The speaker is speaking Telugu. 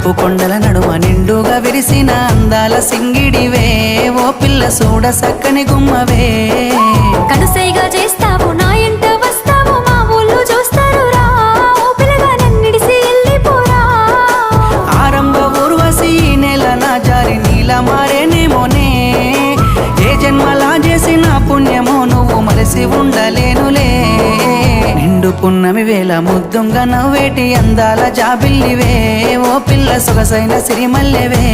నలుపు కొండల నడుమ నిండుగా విరిసిన అందాల సింగిడివే ఓ పిల్ల సూడ సక్కని గుమ్మవే కనుసైగా చేస్తావు నా ఎంట వస్తావు మా ఊళ్ళు చూస్తారు రా ఓ పిల్లగా నన్నిడిసి వెళ్ళిపోరా ఆరంభ ఊర్వశి ఈ నెల నా జారి నీల మారేనేమోనే ఏ జన్మలా చేసిన పుణ్యమో నువ్వు మరసి ఉండలేనులే నిండు పున్నమి వేళ ముద్దుంగా నవ్వేటి అందాల జాబిల్లివే ఓ పిల్ల సొగసైన సిరిమల్లెవే